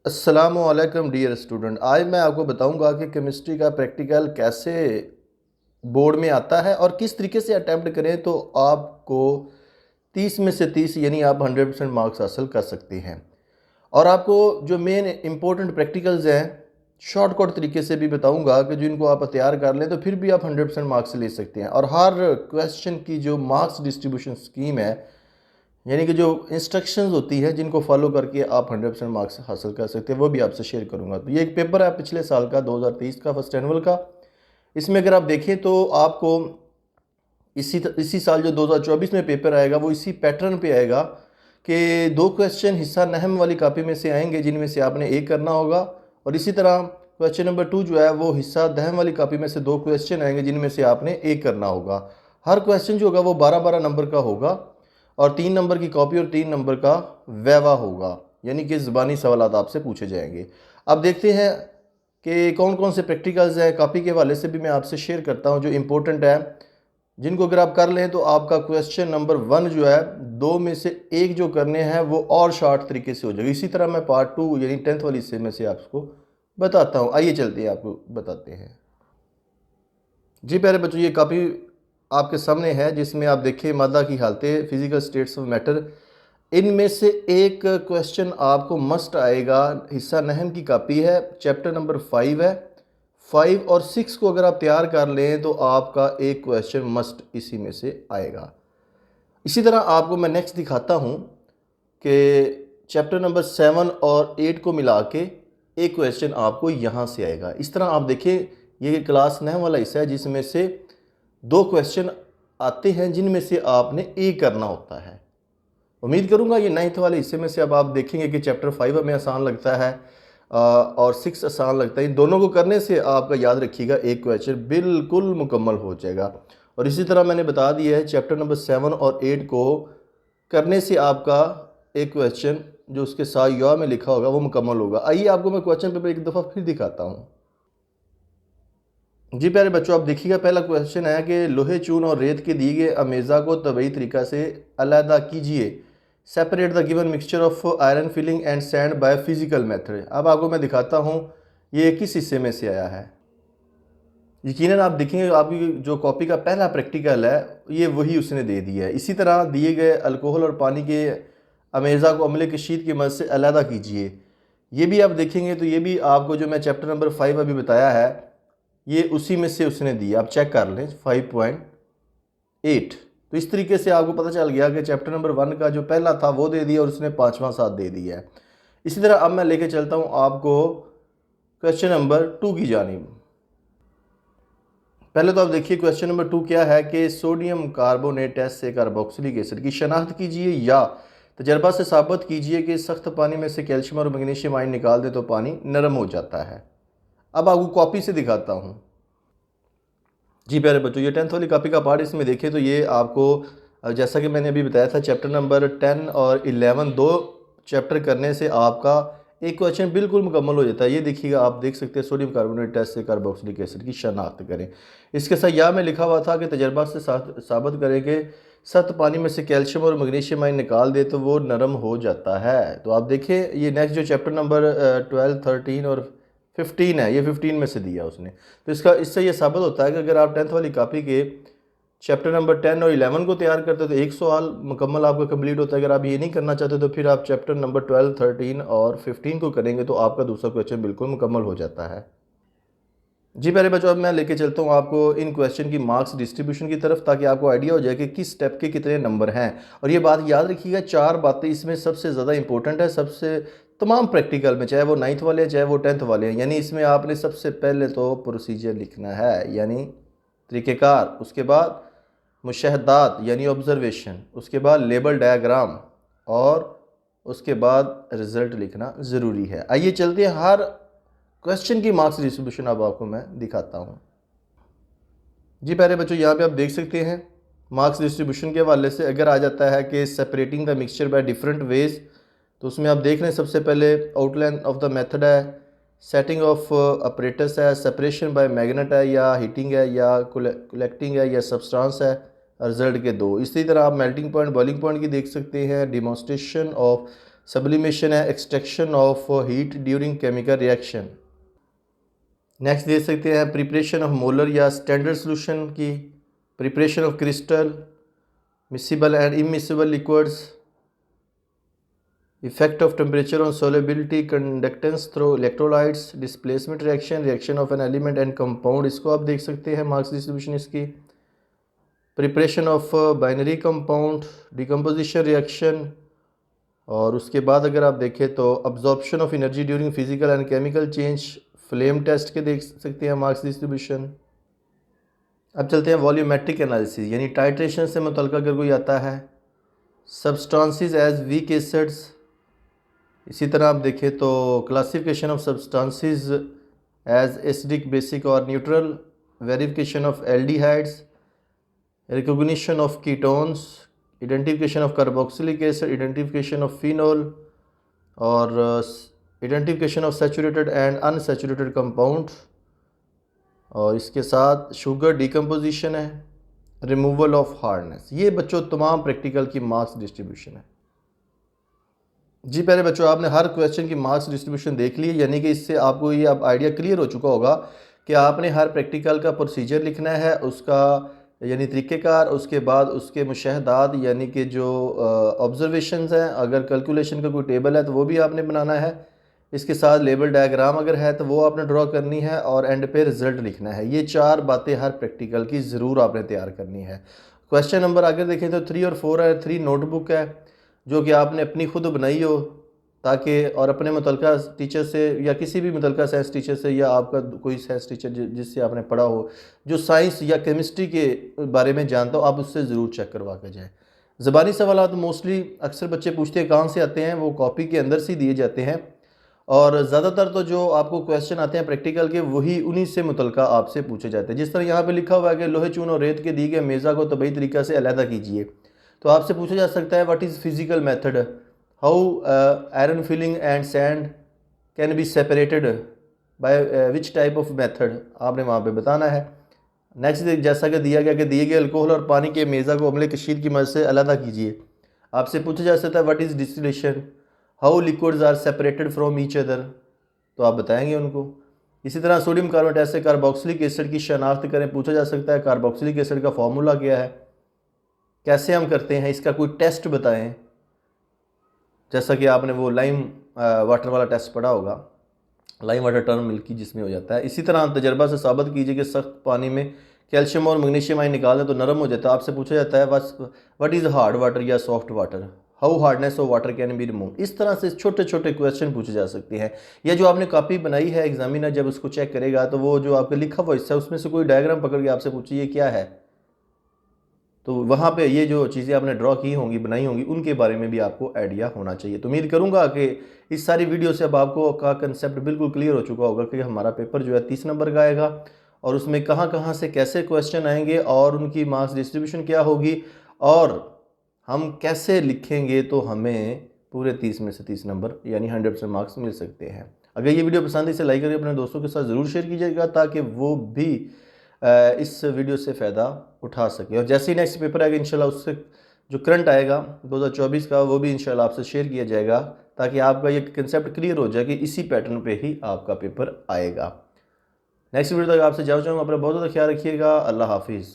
अस्सलामुअलैकुम dear student. आज मैं आपको बताऊंगा कि केमिस्ट्री का प्रैक्टिकल कैसे बोर्ड में आता है और किस तरीके से अटैम्प्ट करें तो आपको 30 में से 30 यानी आप 100% मार्क्स हासिल कर सकते हैं। और आपको जो मेन इंपॉर्टेंट प्रैक्टिकल्स हैं शॉर्टकट तरीके से भी बताऊंगा कि जिनको आप तैयार कर लें तो फिर भी आप 100% मार्क्स ले सकते हैं। और हर क्वेश्चन की जो मार्क्स डिस्ट्रीब्यूशन स्कीम है यानी कि जो इंस्ट्रक्शंस होती है जिनको फॉलो करके आप 100% मार्क्स हासिल कर सकते हैं वो भी आपसे शेयर करूंगा। तो ये एक पेपर है पिछले साल का 2023 का फर्स्ट एनुअल का। इसमें अगर आप देखें तो आपको इसी साल जो 2024 में पेपर आएगा वो इसी पैटर्न पे आएगा कि 2 क्वेश्चन हिस्सा नहम वाली कॉपी में से आएंगे जिनमें से आपने एक करना होगा, और इसी तरह क्वेश्चन नंबर 2 जो है वो हिस्सा दहम वाली कॉपी में से 2 क्वेश्चन आएंगे जिनमें से आपने एक करना होगा। हर क्वेश्चन जो होगा वो 12-12 नंबर का होगा और 3 नंबर की कॉपी और 3 नंबर का वैवा होगा, यानी कि ज़बानी सवालात आपसे पूछे जाएंगे। अब देखते हैं कि कौन कौन से प्रैक्टिकल्स हैं। कॉपी के हवाले से भी मैं आपसे शेयर करता हूं जो इम्पोर्टेंट है, जिनको अगर आप कर लें तो आपका क्वेश्चन नंबर 1 जो है 2 में से एक जो करने हैं वो और शॉर्ट तरीके से हो जाएगा। इसी तरह मैं पार्ट 2 यानी 10th वाली हिस्से में से आपको बताता हूँ। आइए चलते हैं आपको बताते हैं। जी प्यारे बच्चों, ये काफ़ी आपके सामने है जिसमें आप देखिए मादा की हालतें, फिजिकल स्टेट्स ऑफ मैटर। इनमें से एक क्वेश्चन आपको मस्ट आएगा, हिस्सा नहम की कॉपी है, चैप्टर नंबर 5 है। 5 और 6 को अगर आप तैयार कर लें तो आपका एक क्वेश्चन मस्ट इसी में से आएगा। इसी तरह आपको मैं नेक्स्ट दिखाता हूँ कि चैप्टर नंबर 7 और 8 को मिला के एक क्वेश्चन आपको यहाँ से आएगा। इस तरह आप देखिए ये क्लास 9 वाला हिस्सा है जिसमें से 2 क्वेश्चन आते हैं जिनमें से आपने एक करना होता है। उम्मीद करूँगा ये 9th वाले हिस्से में से अब आप देखेंगे कि चैप्टर 5 हमें आसान लगता है और 6 आसान लगता है। इन दोनों को करने से आपका याद रखिएगा एक क्वेश्चन बिल्कुल मुकम्मल हो जाएगा। और इसी तरह मैंने बता दिया है चैप्टर नंबर 7 और 8 को करने से आपका एक क्वेश्चन जो उसके साथ या में लिखा होगा वो मुकम्मल होगा। आइए आपको मैं क्वेश्चन पेपर एक दफ़ा फिर दिखाता हूँ। जी प्यारे बच्चों, आप देखिएगा पहला क्वेश्चन है कि लोहे, चून और रेत के दिए गए अमेज़ा को तबई तरीक़ा से अलहदा कीजिए। Separate the given mixture of iron filling and sand by physical method. अब आपको मैं दिखाता हूँ ये किस हिस्से में से आया है। यकीनन आप देखेंगे आपकी जो कॉपी का पहला प्रैक्टिकल है ये वही उसने दे दिया है। इसी तरह दिए गए अल्कोहल और पानी के अमेज़ा को अम्ल कशीद की मदद से अलहदा कीजिए। ये भी आप देखेंगे तो ये भी आपको जो मैं चैप्टर नंबर 5 अभी बताया है ये उसी में से उसने दिया। आप चेक कर लें 5.8। तो इस तरीके से आपको पता चल गया कि चैप्टर नंबर 1 का जो पहला था वो दे दिया और उसने 5वां साथ दे दिया है। इसी तरह अब मैं लेके चलता हूँ आपको क्वेश्चन नंबर 2 की जानिब। पहले तो आप देखिए क्वेश्चन नंबर 2 क्या है कि सोडियम कार्बोनेट टेस्ट से कार्बोक्सिलिक एसिड की शनाख्त कीजिए या तजर्बा से साबित कीजिए कि सख्त पानी में से कैल्शियम और मैग्नीशियम आयन निकाल दे तो पानी नरम हो जाता है। अब आपको कॉपी से दिखाता हूँ। जी प्यारे बच्चों, ये 10th वाली कॉपी का पार्ट इसमें देखें तो ये आपको जैसा कि मैंने अभी बताया था चैप्टर नंबर 10 और 11 दो चैप्टर करने से आपका एक क्वेश्चन बिल्कुल मुकम्मल हो जाता है। ये देखिएगा, आप देख सकते हैं सोडियम कार्बोनेट टेस्ट से कार्बोक्सिलिक एसिड की शनाख्त करें। इसके साथ यहाँ में लिखा हुआ था कि तजर्बा से साबित करें कि सख्त पानी में से कैल्शियम और मैग्नीशियम आयन निकाल दे तो वो नरम हो जाता है। तो आप देखें ये नेक्स्ट जो चैप्टर नंबर 12, 13 और 15 है, ये 15 में से दिया उसने। तो इससे ये साबित होता है कि अगर आप 10th वाली कॉपी के चैप्टर नंबर 10 और 11 को तैयार करते तो एक सवाल मुकम्मल आपका कंप्लीट होता है। अगर आप ये नहीं करना चाहते तो फिर आप चैप्टर नंबर 12, 13 और 15 को करेंगे तो आपका दूसरा क्वेश्चन बिल्कुल मुकम्मल हो जाता है। जी प्यारे बच्चों, अब मैं लेके चलता हूँ आपको इन क्वेश्चन की मार्क्स डिस्ट्रीब्यूशन की तरफ, ताकि आपको आइडिया हो जाए कि किस स्टेप के कितने नंबर हैं। और ये बात याद रखिएगा, 4 बातें इसमें सबसे ज़्यादा इंपॉर्टेंट है सबसे तमाम प्रैक्टिकल में, चाहे वो 9th वाले हैं चाहे वो 10th वाले हैं। यानी इसमें आपने सबसे पहले तो प्रोसीजर लिखना है यानी तरीक़ेकार, उसके बाद मुशाहदात यानी ऑब्ज़र्वेशन, उसके बाद लेबल डायग्राम और उसके बाद रिज़ल्ट लिखना ज़रूरी है। आइए चलते हैं हर क्वेश्चन की मार्क्स डिस्ट्रीब्यूशन अब आपको मैं दिखाता हूँ। जी प्यारे बच्चों, यहाँ पे आप देख सकते हैं मार्क्स डिस्ट्रीब्यूशन के हवाले से अगर आ जाता है कि separating the mixture by different ways, तो उसमें आप देख लें सबसे पहले आउटलाइन ऑफ द मेथड है, सेटिंग ऑफ ऑपरेटर्स है, सेपरेशन बाय मैग्नेट है या हीटिंग है या कलेक्टिंग है या सब्सटेंस है, रिजल्ट के 2। इसी तरह आप मेल्टिंग पॉइंट, बॉइलिंग पॉइंट की देख सकते हैं, डिमॉन्स्ट्रेशन ऑफ सब्लिमेशन है extraction of heat during chemical reaction. Next देख सकते हैं प्रिपरेशन ऑफ मोलर या स्टैंडर्ड सोल्यूशन की, preparation of crystal, miscible and immiscible liquids, effect of temperature on solubility, conductance through electrolytes, displacement reaction, reaction of an element and compound, इसको आप देख सकते हैं मार्क्स डिस्ट्रीब्यूशन इसकी। Preparation of binary compound, decomposition reaction, और उसके बाद अगर आप देखें तो absorption of energy during physical and chemical change, flame test के देख सकते हैं मार्क्स डिस्ट्रीब्यूशन। अब चलते हैं वॉल्यूमेट्रिक एनालिसिस, यानी टाइट्रेशन से मुतल्लिक़ अगर कोई आता है, सब्सटेंसेस एज वीक एसिड्स, इसी तरह आप देखें तो classification of substances as acidic, basic और neutral, verification of aldehydes, recognition of ketones, identification of carboxylic acid, identification of phenol, और identification of saturated and unsaturated compound, और इसके साथ शुगर डिकम्पोजिशन है, रिमूवल ऑफ हार्डनेस। ये बच्चों तमाम practical की मार्क्स डिस्ट्रीब्यूशन है। जी पहले बच्चों आपने हर क्वेश्चन की मार्क्स डिस्ट्रीब्यूशन देख ली, यानी कि इससे आपको ये अब आइडिया क्लियर हो चुका होगा कि आपने हर प्रैक्टिकल का प्रोसीजर लिखना है, उसका यानी तरीक़ेकार, उसके बाद उसके मुशाहदात यानी कि जो ऑब्जर्वेशंस हैं, अगर कैलकुलेशन का कोई टेबल है तो वो भी आपने बनाना है, इसके साथ लेबल डायग्राम अगर है तो वो आपने ड्रॉ करनी है, और एंड पे रिज़ल्ट लिखना है। ये 4 बातें हर प्रैक्टिकल की ज़रूर आपने तैयार करनी है। क्वेश्चन नंबर आगे देखें तो 3 और 4 है। 3 नोटबुक है जो कि आपने अपनी खुद बनाई हो, ताकि और अपने मुतल्लिका टीचर से या किसी भी मुतल्लिका साइंस टीचर से, या आपका कोई साइंस टीचर जिससे आपने पढ़ा हो जो साइंस या केमिस्ट्री के बारे में जानता हो, आप उससे ज़रूर चेक करवा के जाएँ। ज़बानी सवाल तो मोस्टली अक्सर बच्चे पूछते हैं कहाँ से आते हैं, वो कॉपी के अंदर से दिए जाते हैं, और ज़्यादातर तो जो आपको क्वेश्चन आते हैं प्रैक्टिकल के वही उन्हीं से मुतल्लिका आपसे पूछे जाते हैं। जिस तरह यहाँ पे लिखा हुआ है कि लोहे, चून और रेत के दिए गए मेज़ा को तबई तरीक़ा से अलहदा कीजिए, तो आपसे पूछा जा सकता है what is physical method, how iron filling and sand can be separated by which type of method, आपने वहाँ पे बताना है। नेक्स्ट जैसा कि दिया गया कि दिए गए अल्कोहल और पानी के मेज़ा को अम्ल कशीर की मदद से अलहदा कीजिए, आपसे पूछा जा सकता है what is distillation, how liquids are separated from each other, तो आप बताएंगे उनको। इसी तरह सोडियम कार्बोनेट से कार्बोक्सिलिक एसिड की शनाख्त करें, पूछा जा सकता है कार्बोक्सिलिक एसिड का फॉर्मूला क्या है, कैसे हम करते हैं, इसका कोई टेस्ट बताएं, जैसा कि आपने वो लाइम वाटर वाला टेस्ट पढ़ा होगा, लाइम वाटर टर्न मिल्की जिसमें हो जाता है। इसी तरह तजर्बा से साबित कीजिए कि सख्त पानी में कैल्शियम और मैग्नीशियम आयन निकाल दें तो नरम हो जाता है। आपसे पूछा जाता है व्हाट इज़ हार्ड वाटर या soft water, how hardness of water can be remove. इस तरह से छोटे छोटे क्वेश्चन पूछे जा सकते हैं। या जो आपने कॉपी बनाई है, एग्जामिनर जब उसको चेक करेगा तो वो जो आपका लिखा हुआ हिस्सा है उसमें से कोई डायग्राम पकड़ के आपसे पूछे ये क्या है, तो वहाँ पे ये जो चीज़ें आपने ड्रॉ की होंगी, बनाई होंगी, उनके बारे में भी आपको आइडिया होना चाहिए। तो उम्मीद करूँगा कि इस सारी वीडियो से अब आपको का कंसेप्ट बिल्कुल क्लियर हो चुका होगा कि हमारा पेपर जो है 30 नंबर का आएगा, और उसमें कहाँ कहाँ से कैसे क्वेश्चन आएंगे और उनकी मार्क्स डिस्ट्रीब्यूशन क्या होगी, और हम कैसे लिखेंगे तो हमें पूरे 30 में से 30 नंबर यानी 100% मार्क्स मिल सकते हैं। अगर ये वीडियो पसंद है इसे लाइक करके अपने दोस्तों के साथ ज़रूर शेयर कीजिएगा, ताकि वो भी इस वीडियो से फ़ायदा उठा सके। और जैसे ही नेक्स्ट पेपर आएगा इंशाल्लाह उससे जो करंट आएगा 2024 का, वो भी इंशाल्लाह आपसे शेयर किया जाएगा, ताकि आपका ये कंसेप्ट क्लियर हो जाए कि इसी पैटर्न पे ही आपका पेपर आएगा। नेक्स्ट वीडियो तक आपसे जाओ चाहूँगा, अपना बहुत ज़्यादा ख्याल रखिएगा। अल्लाह हाफिज़।